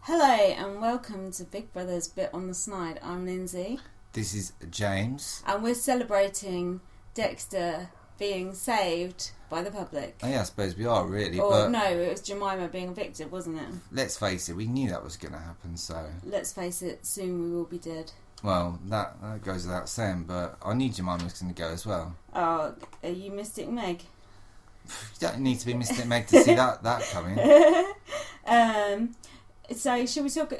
Hello and welcome to Big Brother's Bit on the Snide. I'm Lindsay. This is James. And we're celebrating Dexter being saved by the public. Oh, yeah, I suppose we are, really. Or no, it was Jemima being evicted, wasn't it? Let's face it, we knew that was going to happen, so... Let's face it, soon we will be dead. Well, that goes without saying, but I knew Jemima was going to go as well. Oh, are you Mystic Meg? You don't need to be Mystic Meg to see that coming. So, should we talk...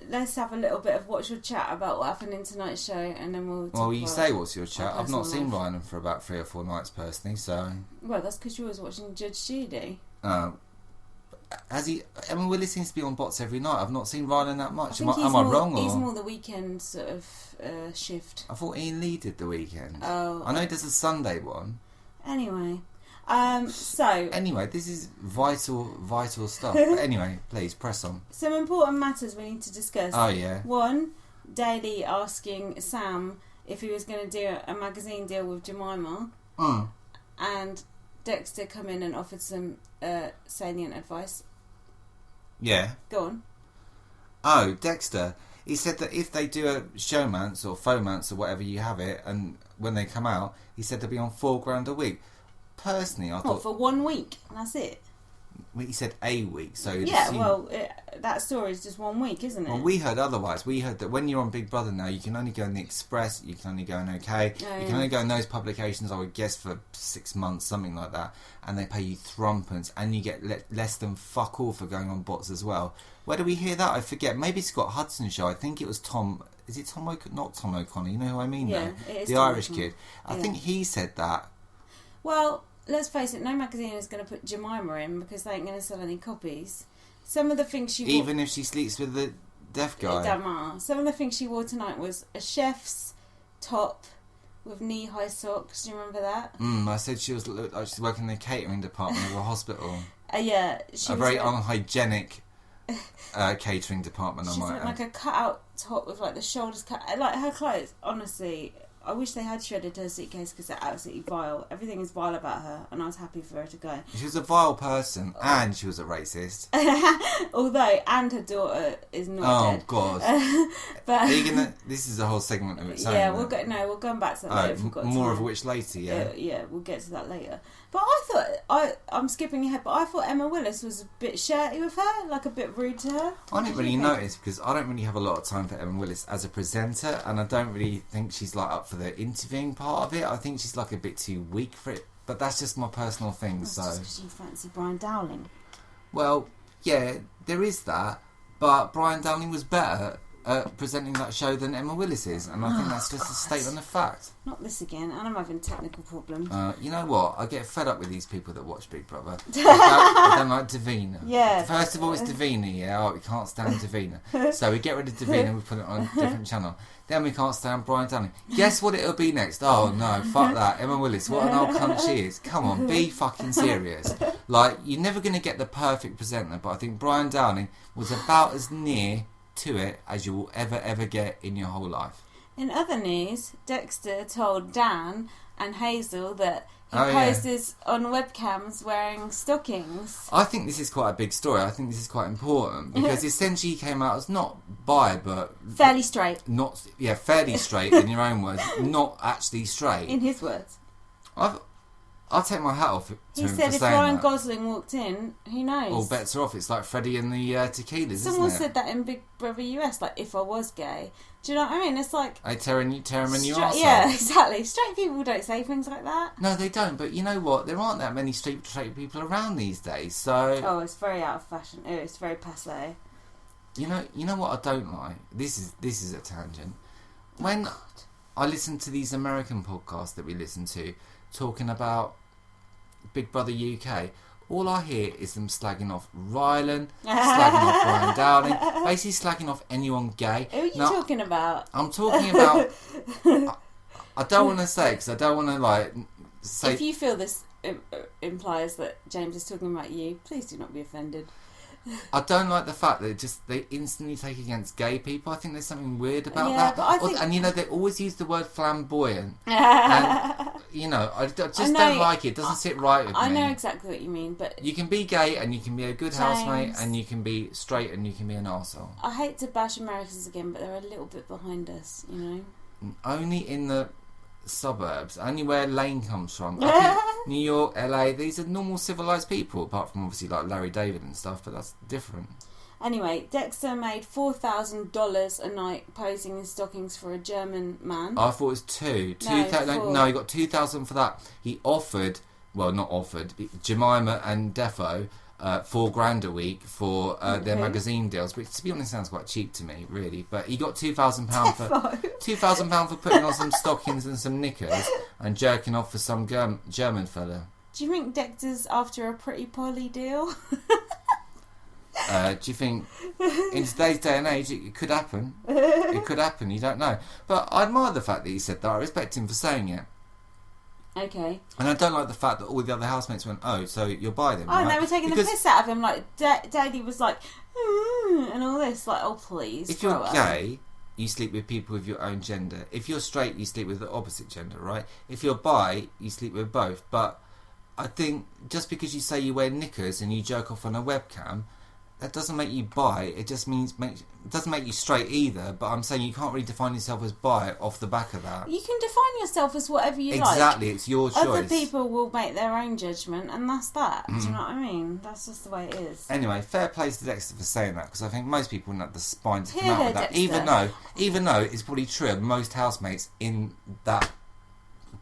let's have a little bit of what's your chat about what happened in tonight's show, and then we'll talk Well, you about say what's your chat. I've not seen life. Ryan for about 3 or 4 nights, personally, so... Well, that's because you was watching Judge Judy. Has he... I mean, Willis seems to be on bots every night. I've not seen Ryan that much. Am I more, wrong, or...? He's more the weekend sort of shift. I thought Ian Lee did the weekend. Oh. I know he does a Sunday one. Anyway... Anyway, this is vital stuff. But anyway, please, press on. Some important matters we need to discuss. Oh, yeah. One, Daly asking Sam if he was going to do a magazine deal with Jemima. And Dexter come in and offered some salient advice. Yeah. Go on. Oh, Dexter. He said that if they do a showmance or fomance or whatever you have it, and when they come out, he said they'll be on $4,000 a week. Personally, I thought... for 1 week? That's it? He said a week, so... Yeah, well, that story is just 1 week, isn't it? Well, we heard otherwise. We heard that when you're on Big Brother now, you can only go in the Express, you can only go in OK, you can only go in those publications, I would guess, for 6 months, something like that, and they pay you thrumpence, and you get less than fuck all for going on bots as well. Where do we hear that? I forget. Maybe Scott Hudson's show. I think it was Tom... Is it Tom O'Connor? Not Tom O'Connor. You know who I mean, yeah, though? It is the Tom Irish O'Connor. kid. I think he said that. Well... Let's face it, no magazine is going to put Jemima in because they ain't going to sell any copies. Some of the things she wore... Even if she sleeps with the deaf guy? It don't matter. Some of the things she wore tonight was a chef's top with knee-high socks. Do you remember that? I said she looked like she's working in the catering department of a hospital. Yeah. A very unhygienic catering department, I might add. Like a cut-out top with like the shoulders cut. Like her clothes, honestly... I wish they had shredded her suitcase because they're absolutely vile. Everything is vile about her, and I was happy for her to go. She was a vile person, and she was a racist. Although, and her daughter is not dead. Oh, God. But are you gonna... This is a whole segment of its own. Yeah, we'll go back to that later. If we've got more time. of which later, yeah? Yeah, we'll get to that later. But I thought, I'm skipping ahead, but I thought Emma Willis was a bit shirty with her, like a bit rude to her. I didn't really notice because I don't really have a lot of time for Emma Willis as a presenter, and I don't really think she's like up for the interviewing part of it. I think she's like a bit too weak for it, but that's just my personal thing. That's so just because you fancy Brian Dowling. Well, yeah, there is that, but Brian Dowling was better at presenting that show than Emma Willis is, and I think that's just a statement of fact. Not this again, and I'm having technical problems. You know what? I get fed up with these people that watch Big Brother. I don't like Davina. Yeah. First of all, it's Davina, yeah? Oh, we can't stand Davina. So we get rid of Davina and we put it on a different channel. Then we can't stand Brian Dowling. Guess what it'll be next? Oh, no, fuck that. Emma Willis, what an old cunt she is. Come on, be fucking serious. Like, you're never going to get the perfect presenter, but I think Brian Dowling was about as near to it as you will ever get in your whole life. In other news, Dexter told Dan and Hazel that he poses on webcams wearing stockings. I think this is quite a big story. I think this is quite important because essentially he came out as not bi, but fairly straight. Fairly straight in your own words, not actually straight. In his words. I'll take my hat off to him for saying that. He said if Ryan Gosling walked in, who knows? All bets are off. It's like Freddie and the tequilas, Someone isn't it? said that in Big Brother US, like, if I was gay. Do you know what I mean? It's like... I tear him in your arsehole. Yeah, exactly. Straight people don't say things like that. No, they don't. But you know what? There aren't that many straight people around these days, so... Oh, it's very out of fashion. Oh, it's very passé. You know what I don't like? This is a tangent. When I listen to these American podcasts that we listen to, talking about Big Brother UK, all I hear is them slagging off Rylan, slagging off Brian Dowling, basically slagging off anyone gay. Who are you talking about? I'm talking about... I don't want to say because I don't want to, like, say... If you feel this implies that James is talking about you, please do not be offended. I don't like the fact that they instantly take against gay people. I think there's something weird about yeah, that. But I think... And you know, they always use the word flamboyant. And I just don't like it. It doesn't sit right with me. I know exactly what you mean, but... You can be gay and you can be a good housemate and you can be straight and you can be an arsehole. I hate to bash Americans again, but they're a little bit behind us, Only in the suburbs, only where Lane comes from. I think New York, LA, these are normal civilised people, apart from obviously like Larry David and stuff, but that's different. Anyway, Dexter made $4,000 a night posing in stockings for a German man. I thought it was two. No, he got 2,000 for that. He offered, well, not offered, Jemima and Defo $4,000 a week for their magazine deals, which to be honest sounds quite cheap to me, really. But he got £2,000 for £2,000 for putting on some stockings and some knickers and jerking off for some German fella. Do you think Dexter's after a Pretty Polly deal? Do you think in today's day and age it could happen? It could happen, you don't know. But I admire the fact that he said that. I respect him for saying it. Okay. And I don't like the fact that all the other housemates went, oh, so you're bi then, right? Oh, they were taking the piss out of him. Like, Daddy was like, and all this. Like, oh, please. If you're gay, you sleep with people with your own gender. If you're straight, you sleep with the opposite gender, right? If you're bi, you sleep with both. But I think just because you say you wear knickers and you jerk off on a webcam, that doesn't make you bi. It just means it doesn't make you straight either. But I'm saying you can't really define yourself as bi off the back of that. You can define yourself as whatever you like. Exactly, it's your choice. Other people will make their own judgment, and that's that. Do you know what I mean? That's just the way it is. Anyway, fair play to Dexter for saying that, because I think most people wouldn't have the spine to come out with that. Even though it's probably true of most housemates in that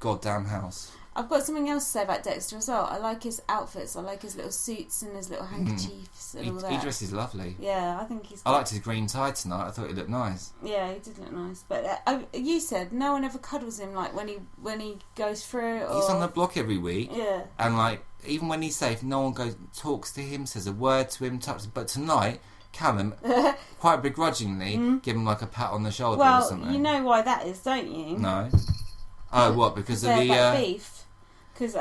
goddamn house. I've got something else to say about Dexter as well. I like his outfits. I like his little suits and his little handkerchiefs and all that. He dresses lovely. Yeah, I think he's... I liked his green tie tonight. I thought he looked nice. Yeah, he did look nice. But you said no one ever cuddles him, like when he goes through. Or... He's on the block every week. Yeah. And like even when he's safe, no one talks to him, says a word to him, touches. But tonight, Callum quite begrudgingly give him like a pat on the shoulder or something. Well, you know why that is, don't you? No. Oh, what? Because of the beef. Because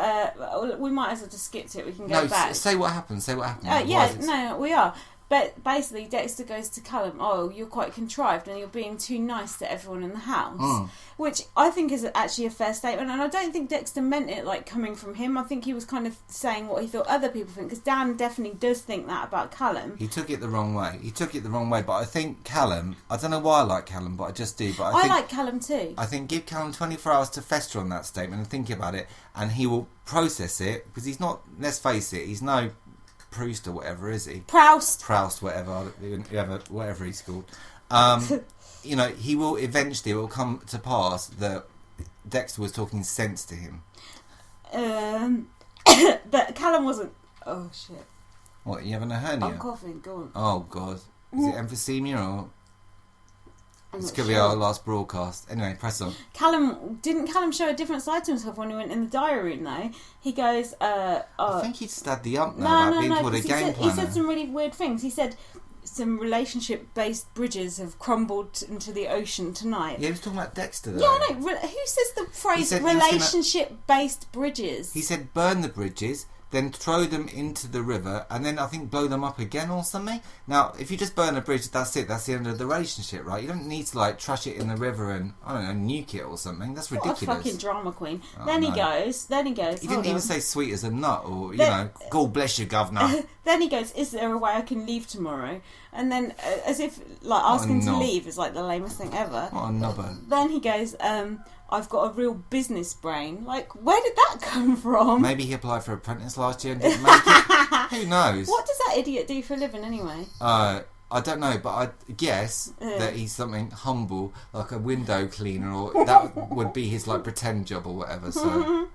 we might as well just skip to it. We can go back. Say what happened. Say what happened. We are. But basically, Dexter goes to Callum, oh, you're quite contrived and you're being too nice to everyone in the house. Which I think is actually a fair statement. And I don't think Dexter meant it like coming from him. I think he was kind of saying what he thought other people think. Because Dan definitely does think that about Callum. He took it the wrong way. But I think Callum, I don't know why I like Callum, but I just do. But I like Callum too. I think give Callum 24 hours to fester on that statement and think about it. And he will process it. Because he's not, let's face it, he's no... Proust or whatever, is he? Proust, whatever he's called. He will eventually, it will come to pass that Dexter was talking sense to him. But Callum wasn't. Oh shit! What, you having a hernia? I'm coughing. Go on. Oh god, is it emphysema or? This could be our last broadcast. Anyway, press on. Didn't Callum show a different side to himself when he went in the diary room though? He goes, I think he'd stabbed the ump now about being called a game planner. He said some really weird things. He said some relationship-based bridges have crumbled into the ocean tonight. Yeah, he was talking about Dexter though. Yeah, I know. Who says the phrase relationship-based bridges? He said burn the bridges, then throw them into the river, and then I think blow them up again or something. Now, if you just burn a bridge, that's it. That's the end of the relationship, right? You don't need to like trash it in the river and I don't know, nuke it or something. That's ridiculous. What a fucking drama queen. Then he goes. He didn't even say sweet as a nut or God bless you, governor. Then he goes, is there a way I can leave tomorrow? And then, as if like asking to leave is like the lamest thing ever. What a knobber. Then he goes, I've got a real business brain. Like, where did that come from? Maybe he applied for apprentice last year and didn't make it. Who knows? What does that idiot do for a living anyway? I don't know, but I guess that he's something humble, like a window cleaner, or that would be his like pretend job or whatever. So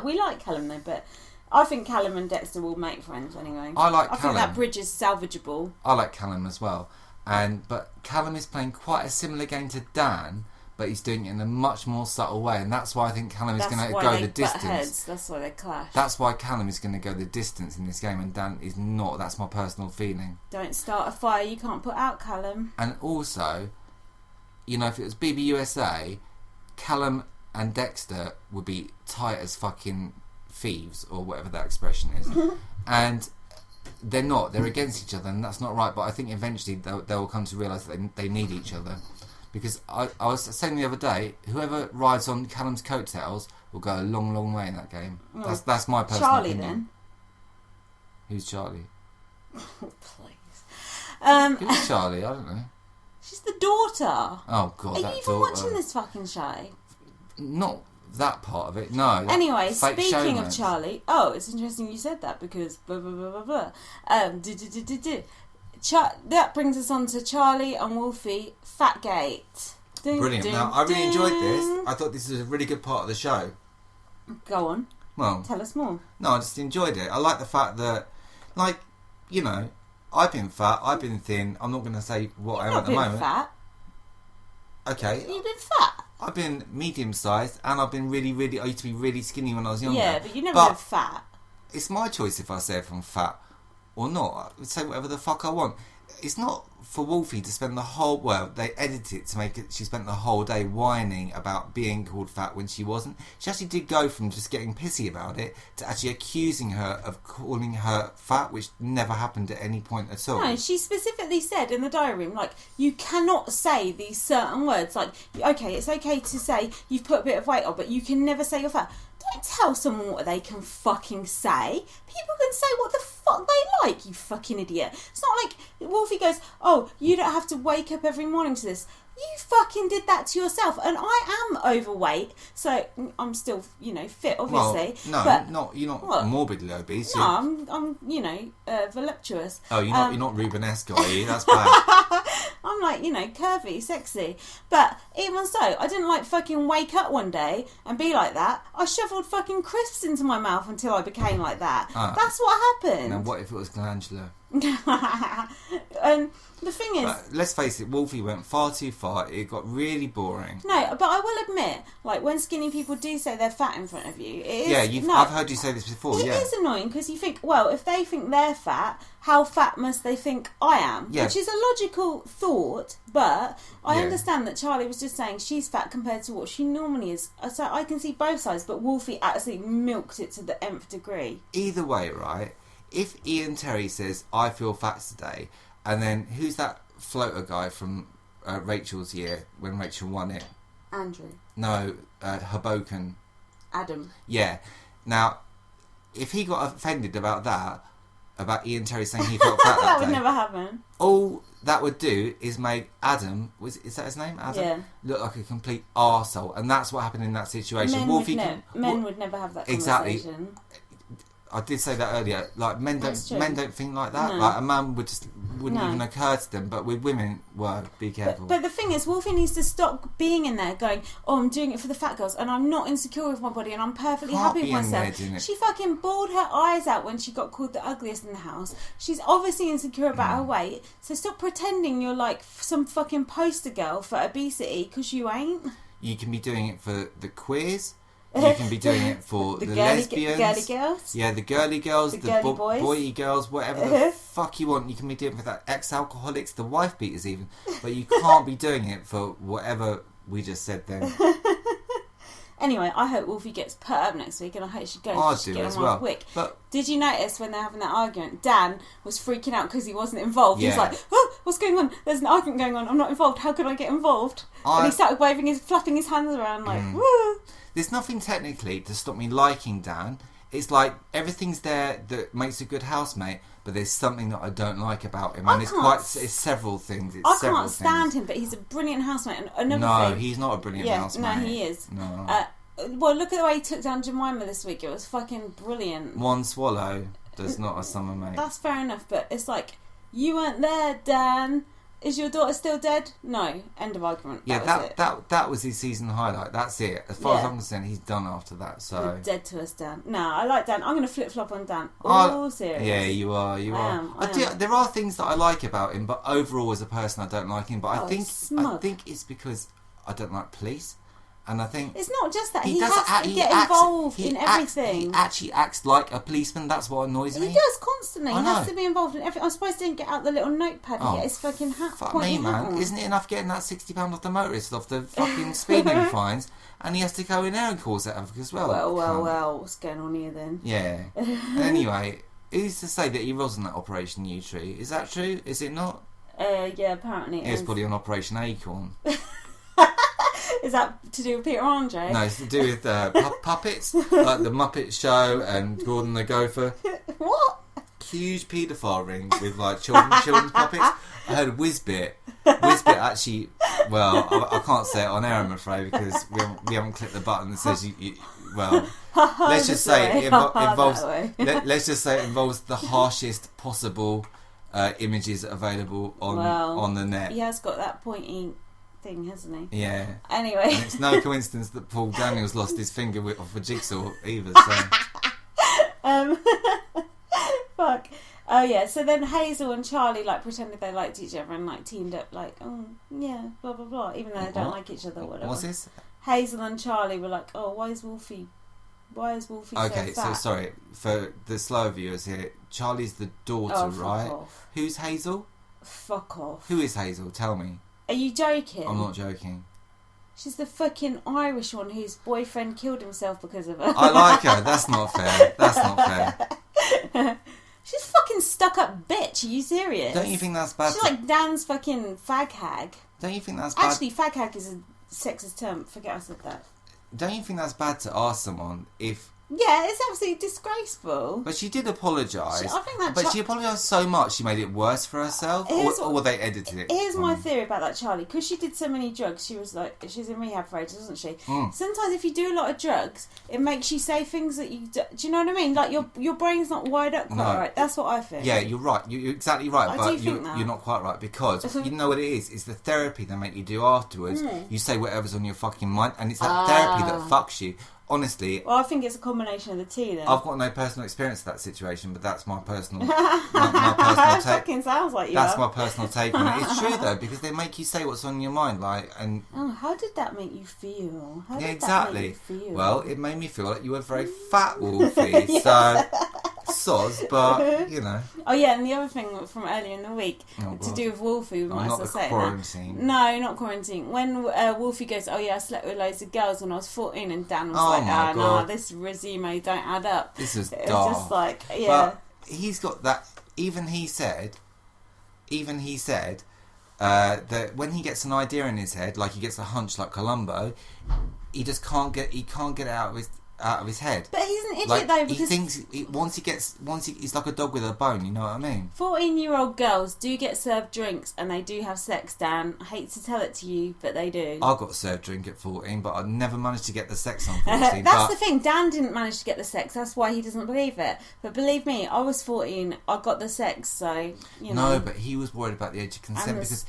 we like Callum though, but I think Callum and Dexter will make friends anyway. I think that bridge is salvageable. I like Callum as well, but Callum is playing quite a similar game to Dan. But he's doing it in a much more subtle way, and that's why I think Callum is going to go the distance. Heads. That's why they clash. That's why Callum is going to go the distance in this game, and Dan is not. That's my personal feeling. Don't start a fire you can't put out, Callum. And also, if it was BBUSA, Callum and Dexter would be tight as fucking thieves, or whatever that expression is. And they're not. They're against each other, and that's not right. But I think eventually they'll come to realise that they need each other. Because I was saying the other day, whoever rides on Callum's coattails will go a long, long way in that game. That's my personal Charlie, opinion. then. Who's Charlie? Oh, please. Who's Charlie? I don't know. She's the daughter. Oh, God, Are that you even daughter. watching this fucking show? Not that part of it, no. Anyway, speaking showman. of Charlie... Oh, it's interesting you said that because blah, blah, blah, blah, blah. That brings us on to Charlie and Wolfie Fatgate. Brilliant. Now, I really enjoyed this. I thought this was a really good part of the show. Go on. Well, tell us more. No, I just enjoyed it. I like the fact that, like, you know, I've been fat, I've been thin. I'm not going to say what I am at the moment. You've been fat. Okay. You've been fat. I've been medium-sized, and I've been really, really... I used to be really skinny when I was younger. Yeah, but you've never been fat. It's my choice if I say if I'm fat or not. I would say whatever the fuck I want. It's not for Wolfie to spend the whole... Well, they edit it to make it... She spent the whole day whining about being called fat when she wasn't. She actually did go from just getting pissy about it to actually accusing her of calling her fat, which never happened at any point at all. No, she specifically said in the diary room, like, you cannot say these certain words. Like, okay, it's okay to say you've put a bit of weight on, but you can never say you're fat. Don't tell someone what they can fucking say. People can say what the fuck they like, you fucking idiot. It's not like Wolfie goes, oh, you don't have to wake up every morning to this. You fucking did that to yourself. And I am overweight, so I'm still, you know, fit, obviously. Well, no, but, you're not morbidly obese. No, I'm you know, voluptuous. Oh, you're not Rubenesque, are you? That's bad. I'm like, you know, curvy, sexy. But even so, I didn't like fucking wake up one day and be like that. I shoveled fucking crisps into my mouth until I became like that. That's what happened. Now, what if it was glandular? And the thing is... But let's face it, Wolfie went far too far. It got really boring. No, but I will admit, like, when skinny people do say they're fat in front of you, it is... Yeah, I've heard you say this before, It is annoying, because you think, well, if they think they're fat, how fat must they think I am? Yeah. Which is a logical thought, but I understand that Charlie was just saying she's fat compared to what she normally is. So I can see both sides, but Wolfie actually milked it to the nth degree. Either way, right? If Ian Terry says, I feel fat today, and then who's that floater guy from Rachel's year when Rachel won it? Andrew. No, Hoboken. Adam. Yeah. Now, if he got offended about that, about Ian Terry saying he felt fat that day, would never happen. All that would do is make Adam, is that his name? Adam? Yeah. Look like a complete arsehole. And that's what happened in that situation. Men would never have that exactly. conversation. I did say that earlier. Like men don't think like that. No. Like a man wouldn't even occur to them. But with women, be careful. But the thing is, Wolfie needs to stop being in there going, oh, I'm doing it for the fat girls and I'm not insecure with my body and I'm perfectly happy with myself. She fucking bawled her eyes out when she got called the ugliest in the house. She's obviously insecure about her weight. So stop pretending you're like some fucking poster girl for obesity, because you ain't. You can be doing it for the queers. You can be doing it for the lesbians. Girly girls. Yeah, the girly girls, the boys. boy girls, whatever the fuck you want. You can be doing it for that ex-alcoholics, the wife beaters even. But you can't be doing it for whatever we just said then. Anyway, I hope Wolfie gets put up next week, and I hope she goes. I do as well. Quick. But did you notice when they're having that argument, Dan was freaking out because he wasn't involved. Yeah. He's like, oh, what's going on? There's an argument going on. I'm not involved. How could I get involved? And he started flapping his hands around like, woo. There's nothing technically to stop me liking Dan. It's like everything's there that makes a good housemate, but there's something that I don't like about him, and it's several things. I can't stand him, but he's a brilliant housemate. And no, he's not a brilliant housemate. No, he is. No. Well, look at the way he took down Jemima this week. It was fucking brilliant. One swallow does not a summer make. That's fair enough, but it's like, you weren't there, Dan. Is your daughter still dead? No. End of argument. Yeah, that was his season highlight. That's it. As far as I'm concerned, he's done after that. So you're dead to us, Dan. No, I like Dan. I'm going to flip flop on Dan. All serious. Yeah, you are. I am. There are things that I like about him, but overall, as a person, I don't like him. But I think it's because I don't like police. And I think it's not just that he has to get involved in everything. He actually acts like a policeman. That's what annoys me. He does constantly. He has to be involved in everything. I'm surprised he didn't get out the little notepad and get his fucking hat. Fuck me, man! Isn't it enough getting that £60 off the motorist off the fucking speeding fines? And he has to go in there and cause that havoc as well. Well. What's going on here then? Yeah. Anyway, who's to say that he wasn't at Operation U Tree? Is that true? Is it not? Yeah, apparently it was probably on Operation Acorn. Is that to do with Peter Andre? No, it's to do with puppets, like the Muppet Show and Gordon the Gopher. What? Huge paedophile ring with like children's puppets. I heard Whizbit. Whizbit actually, well, I can't say it on air, I'm afraid, because we haven't clicked the button that says you well, let's just say it involves. Let's just say it involves the harshest possible images available on the net. He has got that pointy thing, hasn't he? Yeah. Anyway, and it's no coincidence that Paul Daniels lost his finger off a jigsaw either. So. Fuck. Oh yeah. So then Hazel and Charlie like pretended they liked each other and like teamed up like, oh yeah, blah blah blah, even though they don't like each other or whatever. What's this? Hazel and Charlie were like, oh, why is Wolfie so fat? Okay, so sorry for the slow viewers here. Charlie's the daughter, right? Off. Who's Hazel? Fuck off. Who is Hazel? Tell me. Are you joking? I'm not joking. She's the fucking Irish one whose boyfriend killed himself because of her. I like her. That's not fair. That's not fair. She's a fucking stuck-up bitch. Are you serious? Don't you think that's bad? She's like Dan's fucking fag hag. Don't you think that's bad? Actually, fag hag is a sexist term. Forget I said that. Don't you think that's bad to ask someone if... Yeah, it's absolutely disgraceful. But she did apologise. I think that. But she apologised so much she made it worse for herself, or they edited it. Here's my theory about that Charlie. Because she did so many drugs, she's in rehab for ages, wasn't she? Sometimes if you do a lot of drugs, it makes you say things that you do you know what I mean? Like your brain's not wired up quite right. That's what I think. Yeah, you're right. You're exactly right. But you're not quite right, because you know what it is? It's the therapy they make you do afterwards. You say whatever's on your fucking mind, and it's that therapy that fucks you. Honestly, well, I think it's a combination of the two. Then I've got no personal experience of that situation, but that's my personal, my personal take. Fucking sounds like you. That's my personal take on it. It's true though, because they make you say what's on your mind, like and. Oh, how did that make you feel? How did that make you feel? Well, it made me feel like you were very fat, Wolfie. So. Soz, but you know. Oh yeah, and the other thing from earlier in the week to do with Wolfie, we might as well say quarantine. That. No, not quarantine. When Wolfie goes, oh yeah, I slept with loads of girls when I was 14, and Dan was no, this resume don't add up. This is it dark. Was just like, yeah. But he's got that. Even he said that when he gets an idea in his head, like he gets a hunch, like Columbo, he just can't get it out of his head. But he's an idiot though, because he thinks he's like a dog with a bone. You know what I mean? 14-year-old girls do get served drinks and they do have sex. Dan, I hate to tell it to you, but they do. I got served drink at 14, but I never managed to get the sex, unfortunately. That's the thing. Dan didn't manage to get the sex. That's why he doesn't believe it. But believe me, I was 14. I got the sex. So you know. No, but he was worried about the age of consent because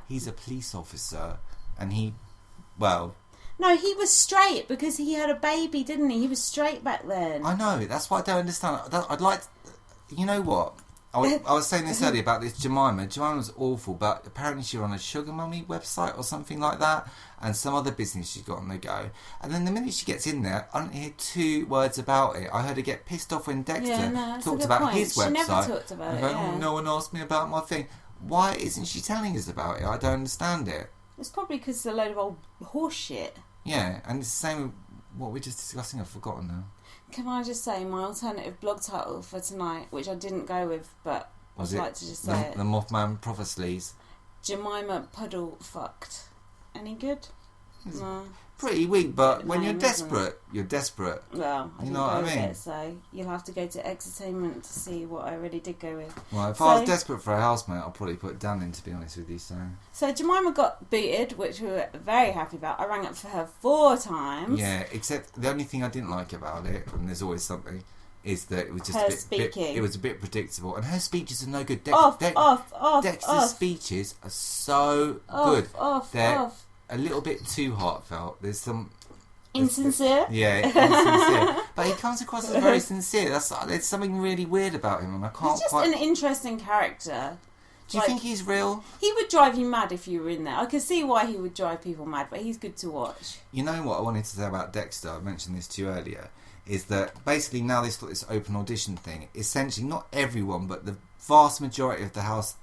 he's a police officer, and No, he was straight because he had a baby, didn't he? He was straight back then. I know. That's what I don't understand. I'd like to, you know what? I was saying this earlier about this Jemima. Jemima was awful, but apparently she was on a sugar mummy website or something like that, and some other business she's got on the go. And then the minute she gets in there, I don't hear two words about it. I heard her get pissed off when Dexter talked about his website. She never talked about it. Oh, no one asked me about my thing. Why isn't she telling us about it? I don't understand it. It's probably because it's a load of old horse shit. Yeah, and it's the same with what we're just discussing. I've forgotten now. Can I just say my alternative blog title for tonight, which I didn't go with, but I'd like to just say it. The Mothman Prophecies. Jemima Puddle Fucked. Any good? No. Pretty weak, but when you're desperate, you're desperate. Well, you know what I mean? So you'll have to go to Exertainment to see what I really did go with. Well, if I was desperate for a housemate, I'll probably put Dan in, to be honest with you. So Jemima got booted, which we were very happy about. I rang up for her 4 times. Yeah, except the only thing I didn't like about it, and there's always something, is that it was just it was a bit predictable, and her speeches are no good. Dexter's speeches are so good. They're a little bit too heartfelt. There's some insincere. Yeah, insincere. But he comes across as very sincere. There's something really weird about him, and I can't. He's just an interesting character. Do you think he's real? He would drive you mad if you were in there. I could see why he would drive people mad, but he's good to watch. You know what I wanted to say about Dexter? I mentioned this to you earlier. Is that basically now they've got this open audition thing? Essentially, not everyone, but the vast majority of the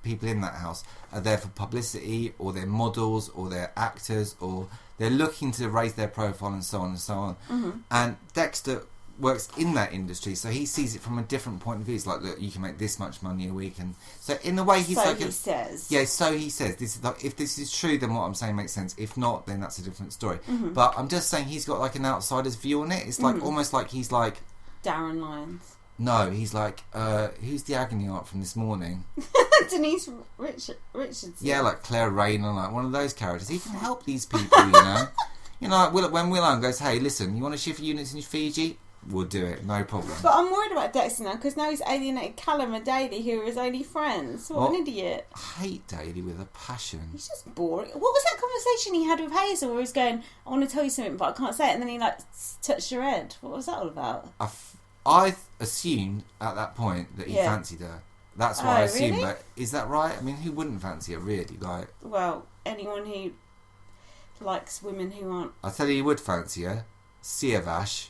people in that house are there for publicity, or they're models, or they're actors, or they're looking to raise their profile, and so on and so on. Mm-hmm. And Dexter works in that industry, so he sees it from a different point of view. It's like, look, you can make this much money a week, and so in a way he's so like, he says, yeah. So he says, this is like, if this is true, then what I'm saying makes sense. If not, then that's a different story. Mm-hmm. But I'm just saying he's got like an outsider's view on it. It's like almost like he's like Darren Lyons. No, he's like, who's the agony aunt from this morning? Denise Richardson. Yeah, like Claire Rayner, like one of those characters. He can help these people, you know. You know, like when Will goes, hey, listen, you want to shift units in Fiji? We'll do it, no problem. But I'm worried about Dexter now, because now he's alienated Callum and Daly, who are his only friends. What an idiot. I hate Daly with a passion. He's just boring. What was that conversation he had with Hazel where he was going, I want to tell you something, but I can't say it, and then he, like, touched her head? What was that all about? I assumed at that point that he fancied her. That's what I assumed. Really? But is that right? I mean, who wouldn't fancy her, really? Like, well, anyone who likes women who aren't... I tell you, would fancy her. Siavash.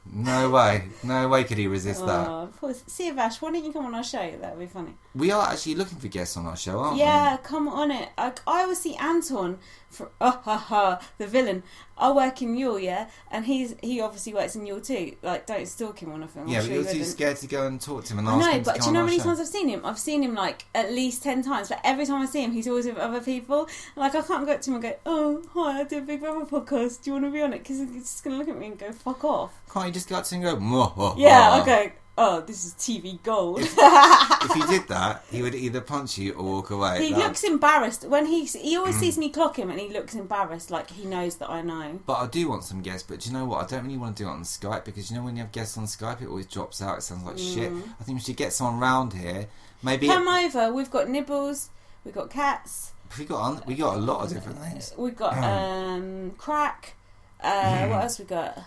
No way could he resist that. Siavash, why don't you come on our show? That would be funny. We are actually looking for guests on our show, aren't we? Yeah, come on it. I always see Anton from the villain. I work in Yule, yeah, and he obviously works in Yule too. Like, don't stalk him or nothing. Yeah, but you're too scared to go and talk to him and ask him to come on our show. But do you know how many times I've seen him? I've seen him like at least 10 times. But every time I see him, he's always with other people. Like, I can't go up to him and go, oh, hi, I do a Big Brother podcast. Do you want to be on it? Because he's just going to look at me and go, fuck off. Can't you just go up to him and go, yeah, I'll go, oh, this is TV gold. If you did that, he would either punch you or walk away. He looks embarrassed. When he always sees me clock him and he looks embarrassed, like he knows that I know. But I do want some guests, but do you know what? I don't really want to do it on Skype, because you know when you have guests on Skype, it always drops out. It sounds like shit. I think we should get someone round here. Maybe come over. We've got Nibbles. We've got Cats. We got a lot of different things. We've got Crack. What else we got?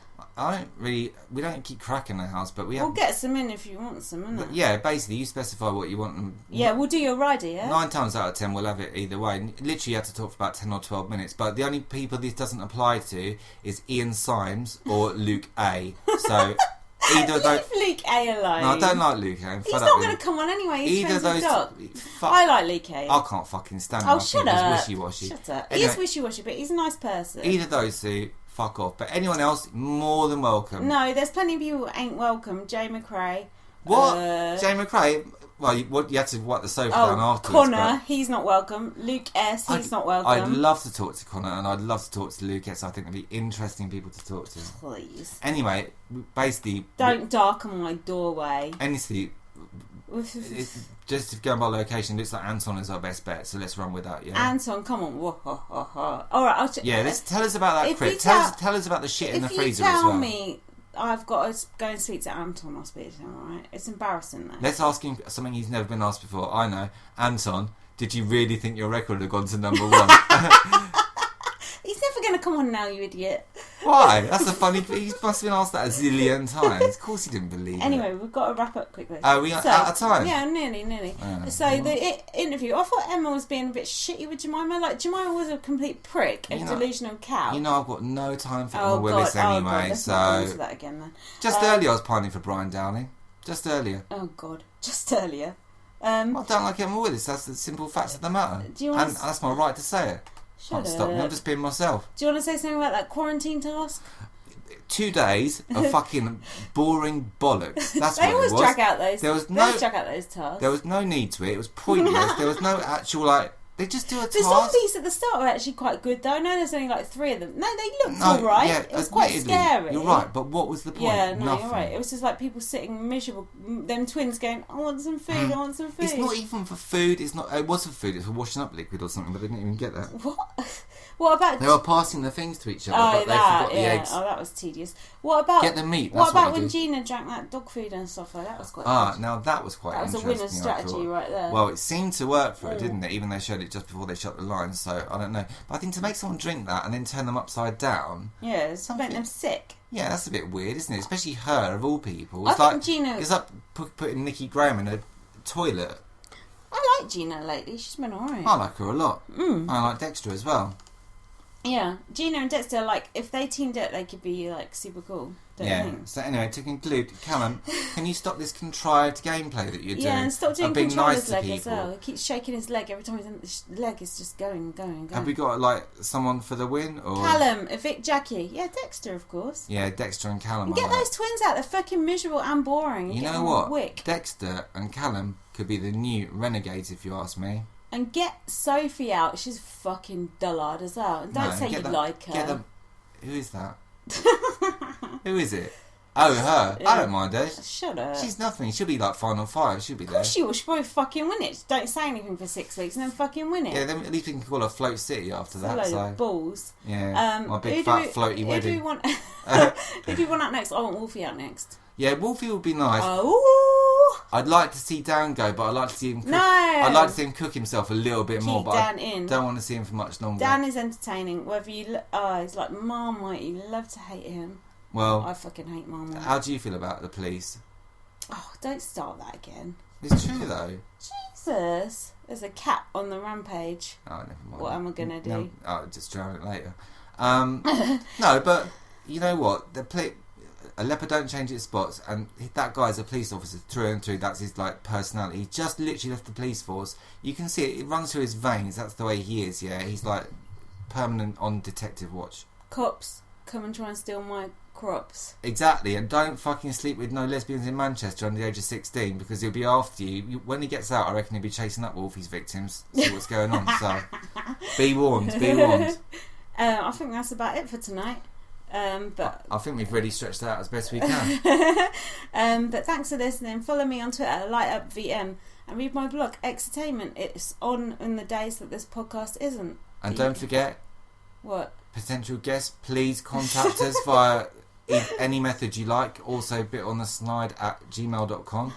We don't keep Crack in the house, but we'll get some in if you want some, innit? Yeah, basically, you specify what you want. Yeah, we'll do your rider, yeah? 9 times out of 10, we'll have it either way. Literally, you have to talk for about 10 or 12 minutes. But the only people this doesn't apply to is Ian Symes or Luke A. So, either of those... Leave Luke A alone. No, I don't like Luke A. He's not going to come on anyway. He's either those... I like Luke A. I can't fucking stand him. Oh, shut up. He's wishy-washy. Shut up. Anyway, he is wishy-washy, but he's a nice person. Either those two... Fuck off. But anyone else, more than welcome. No, there's plenty of people who ain't welcome. Jay McRae. What? Jay McRae? Well, you had to wipe the sofa down afterwards. Connor, he's not welcome. Luke S, he's not welcome. I'd love to talk to Connor, and I'd love to talk to Luke S. I think they'd be interesting people to talk to. Please. Anyway, basically... Don't darken my doorway. Honestly... Just going by location, it looks like Anton is our best bet, so let's run with that. Yeah, Anton, come on. Alright, tell us about that crit. Tell us about the shit in the freezer as well. If you tell me I've got to go and speak to Anton, I'll speak to him, alright? It's embarrassing though. Let's ask him something he's never been asked before. I know. Anton, did you really think your record had gone to number 1? He's never going to come on now, you idiot. Why? That's a funny... He must have been asked that a zillion times. Of course he didn't believe Anyway, it. We've got to wrap up quickly. Are we out of time? Yeah, nearly. The interview, I thought Emma was being a bit shitty with Jemima. Like, Jemima was a complete prick, a delusional cow. You know, I've got no time for Emma Willis anyway, let's so... not go into that again, then. Just earlier I was pining for Brian Downing. Just earlier. Oh, God. Just earlier. I don't like Emma Willis. That's the simple facts of the matter. And that's my right to say it. Can't stop me. I'm just being myself. Do you want to say something about that quarantine task? 2 days of fucking boring bollocks. That's what it was. They always drag out those. They always drag out those tasks. There was no need to it. It was pointless. There was no actual They just do a task. The zombies at the start were actually quite good, though. I know there's only like 3 of them. No, they looked alright. Yeah, it was quite scary. You're right, but what was the point? Yeah, no, Nothing. You're right. It was just like people sitting miserable. Them twins going, I want some food, I want some food. It's not even for food. It was for food. It's for washing up liquid or something, but I didn't even get that. What about... They were passing the things to each other, but they forgot the eggs. Oh, that was tedious. What about... Get the meat. What about when Gina drank that dog food and stuff like that? That was quite good. Now that was quite interesting. That was a winner's strategy right there. Well, it seemed to work for her, didn't it? Even though they showed it just before they shut the lines, so I don't know. But I think to make someone drink that and then turn them upside down... Yeah, it's making them sick. Yeah, that's a bit weird, isn't it? Especially her, of all people. It's like Gina... It's like putting Nikki Graham in a toilet. I like Gina lately. She's been alright. I like her a lot. I like Dexter as well. Yeah, Gina and Dexter, like, if they teamed up, they could be, like, super cool. Don't you think? So anyway, to conclude, Callum, can you stop this contrived gameplay that you're doing? Yeah, and stop doing being controller's nice to leg people. as well. He keeps shaking his leg every time the leg is just going. Have we got, like, someone for the win? Or Callum, evict Jackie. Yeah, Dexter, of course. Yeah, Dexter and Callum. And get those twins out. They're fucking miserable and boring. You know what? Dexter and Callum could be the new renegades, if you ask me. And get Sophie out. She's fucking dullard as well. And don't say you like her. Who is that? Who is it? Oh, her. Yeah. I don't mind her. Shut up. She's nothing. She'll be like final 5. She'll be there. Of course she will. She'll probably fucking win it. Don't say anything for 6 weeks and then fucking win it. Yeah, then at least we can call her Float City after that. A load of balls. Yeah. My big fat floaty wedding. Who do you want out next? I want Wolfie out next. Yeah, Wolfie would be nice. Oh. I'd like to see Dan go, but I'd like to see him cook. No. I'd like to see him cook himself a little bit more, but Dan I don't want to see him for much longer. Dan is entertaining. Whether you... he's like Marmite. You love to hate him. Well, I fucking hate Marmite. How do you feel about the police? Oh, don't start that again. It's true though. Jesus. There's a cat on the rampage. Oh, never mind. What am I going to do? No, I'll just drown it later. No, but you know what? A leopard don't change its spots, and that guy's a police officer through and through. That's his like personality. He just literally left the police force. You can see it. It runs through his veins. That's the way he is. Yeah, he's like permanent on detective watch. Cops, come and try and steal my crops. Exactly, and don't fucking sleep with no lesbians in Manchester under the age of 16 because he'll be after you. When he gets out, I reckon he'll be chasing up Wolfie's victims, see what's going on. So, be warned, be warned. I think that's about it for tonight. But I think we've really stretched that out as best we can. But thanks for listening. Follow me on Twitter, LightUpVM, and read my blog, Exertainment. It's on the days that this podcast isn't. And don't forget, what? Potential guests, please contact us via any method you like. Also, bitontheslide@gmail.com.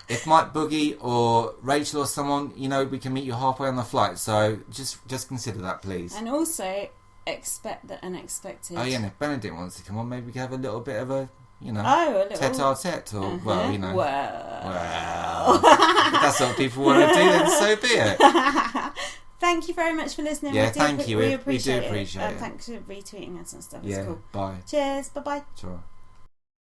If Mike Boogie or Rachel or someone, we can meet you halfway on the flight. So just consider that, please. And also, expect the unexpected. Oh yeah, and if Benedict wants to come on, maybe we can have a little bit of a tete-a-tete, or Well. If that's what people want to do, then so be it. Thank you very much for listening. Yeah, thank you. We do appreciate appreciate it. Thanks for retweeting us and stuff. Yeah, it's cool. bye. Cheers. Bye-bye. Sure.